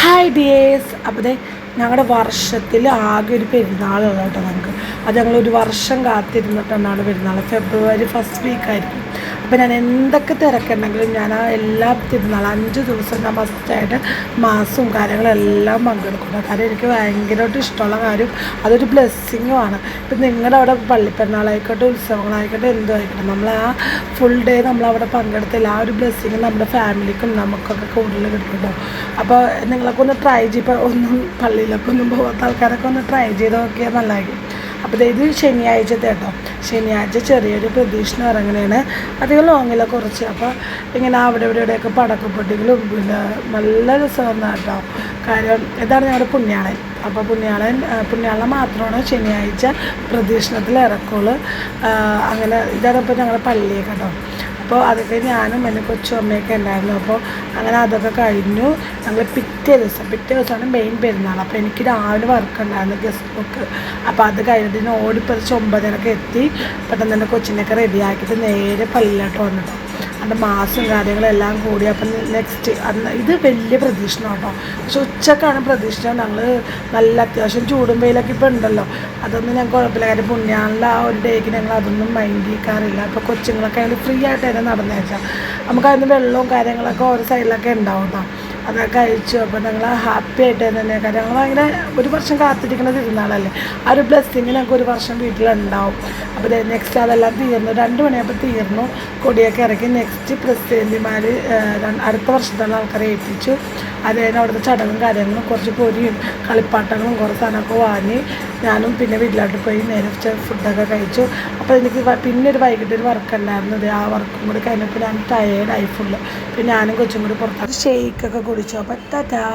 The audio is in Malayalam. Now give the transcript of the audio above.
Hi dears. അപ്പോൾ ഞങ്ങളുടെ വർഷത്തിൽ ആകെ ഒരു പെരുന്നാളുള്ള കേട്ടോ നമുക്ക്. അത് ഞങ്ങളൊരു വർഷം കാത്തിരുന്നിട്ടാണ് പെരുന്നാൾ. ഫെബ്രുവരി ഫസ്റ്റ് വീക്കായിരിക്കും. അപ്പോൾ ഞാൻ എന്തൊക്കെ തിരക്കുണ്ടെങ്കിലും ഞാൻ ആ എല്ലാ തിരുന്നാൾ 5 ദിവസം ഞാൻ ഫസ്റ്റായിട്ട് മാസവും കാര്യങ്ങളെല്ലാം പങ്കെടുക്കുന്നു. കാര്യം എനിക്ക് ഭയങ്കരമായിട്ട് ഇഷ്ടമുള്ള കാര്യം അതൊരു ബ്ലെസ്സിങ്ങുമാണ്. ഇപ്പം നിങ്ങളുടെ അവിടെ പള്ളിപ്പെരുന്നാളായിക്കോട്ടെ ഉത്സവങ്ങളായിക്കോട്ടെ എന്തോ ആയിക്കോട്ടെ നമ്മൾ ആ ഫുൾ ഡേ നമ്മളവിടെ പങ്കെടുത്തില്ല. ആ ഒരു ബ്ലെസ്സിങ് നമ്മുടെ ഫാമിലിക്കും നമുക്കൊക്കെ കൂടുതൽ കിട്ടുമല്ലോ. അപ്പോൾ നിങ്ങളൊക്കെ ഒന്ന് ട്രൈ ഇപ്പോൾ ഒന്നും പള്ളിയിലൊക്കെ ഒന്നും പോകാത്ത ആൾക്കാരൊക്കെ ഒന്ന് ട്രൈ ചെയ്ത് നോക്കിയാൽ നല്ലതായിരിക്കും. അപ്പോൾ ഇത് ശനിയാഴ്ചത്തെ കേട്ടോ. ശനിയാഴ്ച ചെറിയൊരു പ്രദക്ഷിണം ഇറങ്ങുന്നതാണ്. അധികം ലോങ്ങില്ല കുറച്ച്. അപ്പോൾ ഇങ്ങനെ അവിടെ ഇവിടെയൊക്കെ പടക്കപ്പൊട്ടികളും പിന്നെ നല്ല രസമാണ് കേട്ടോ. കാര്യം ഇതാണ് ഞങ്ങളുടെ പുണ്യാളൻ. അപ്പോൾ പുണ്യാളൻ മാത്രമാണ് ശനിയാഴ്ച പ്രദക്ഷിണത്തിൽ ഇറക്കുള്ളൂ. അങ്ങനെ ഇതാണ് ഇപ്പോൾ ഞങ്ങളുടെ പള്ളിയൊക്കെ കേട്ടോ. അപ്പോൾ അതൊക്കെ ഞാനും എൻ്റെ കൊച്ചും അമ്മയൊക്കെ ഉണ്ടായിരുന്നു. അപ്പോൾ അങ്ങനെ അതൊക്കെ കഴിഞ്ഞു. ഞങ്ങൾ പിറ്റേ ദിവസമാണ് മെയിൻ പെരുന്നാൾ. അപ്പോൾ എനിക്ക് രാവിലെ വർക്ക് ഉണ്ടായിരുന്നു, ഗസ്റ്റ് ബുക്ക്. അപ്പോൾ അത് കഴിഞ്ഞിട്ട് ഓടിപ്പറിച്ച് 9:30 എത്തി പെട്ടെന്ന് എൻ്റെ കൊച്ചിനെയൊക്കെ റെഡിയാക്കിയിട്ട് നേരെ പള്ളിയിലോട്ട് വന്നിട്ടോ. അതിൻ്റെ മാസം കാര്യങ്ങളെല്ലാം കൂടി. അപ്പം നെക്സ്റ്റ് ഇത് വലിയ പ്രദക്ഷിണം കേട്ടോ. പക്ഷെ ഉച്ചക്കാണ് പ്രദക്ഷിണം. ഞങ്ങൾ നല്ല അത്യാവശ്യം ചൂടും വെയിലൊക്കെ ഇപ്പോൾ ഉണ്ടല്ലോ, അതൊന്നും ഞങ്ങൾക്ക് കുഴപ്പമില്ല. കാര്യം പുണ്യാളിൻ്റെ ആ ഒരു ഡേക്ക് ഞങ്ങൾ അതൊന്നും മൈൻഡ് ചെയ്യാറില്ല. അപ്പോൾ കൊച്ചുങ്ങളൊക്കെ അതിൽ ഫ്രീ ആയിട്ട് തന്നെ നടന്നു വെച്ചാൽ നമുക്കതിന് വെള്ളവും കാര്യങ്ങളൊക്കെ ഓരോ സൈഡിലൊക്കെ ഉണ്ടാവും കേട്ടോ. അതൊക്കെ കഴിച്ചു. അപ്പോൾ ഞങ്ങൾ ഹാപ്പി ആയിട്ട് തന്നെ. കാര്യം ഞങ്ങൾ ഭയങ്കര ഒരു വർഷം കാത്തിരിക്കുന്ന തിരുന്നാളല്ലേ. ആ ഒരു ബ്ലെസ്സിങ് ഞങ്ങൾക്ക് ഒരു വർഷം വീട്ടിലുണ്ടാവും. അപ്പോൾ നെക്സ്റ്റ് അതെല്ലാം തീർന്നു. 2 മണിയാകുമ്പോൾ തീർന്നു. കൊടിയൊക്കെ ഇറക്കി നെക്സ്റ്റ് പ്രസിഡന്റുമാർ അടുത്ത വർഷത്തുള്ള ആൾക്കാരെ ഏൽപ്പിച്ചു. അത് കഴിഞ്ഞ് അവിടുത്തെ ചടങ്ങും കാര്യങ്ങളും കുറച്ച് പൊരിയും കളിപ്പാട്ടങ്ങളും കുറച്ച് സാധനമൊക്കെ വാങ്ങി ഞാനും പിന്നെ വീട്ടിലോട്ട് പോയി നേരെ ഫുഡൊക്കെ കഴിച്ചു. അപ്പോൾ എനിക്ക് പിന്നെ ഒരു വൈകിട്ടൊരു വർക്ക് ഉണ്ടായിരുന്നത്. ആ വർക്കും കൂടി കഴിഞ്ഞപ്പോൾ ഞാൻ ടയേർഡായി ഫുള്ള്. പിന്നെ ഞാനും കൊച്ചും കൂടി പുറത്ത് ഷേക്കൊക്കെ കുടിച്ചു. അപ്പോൾ ടാറ്റാ.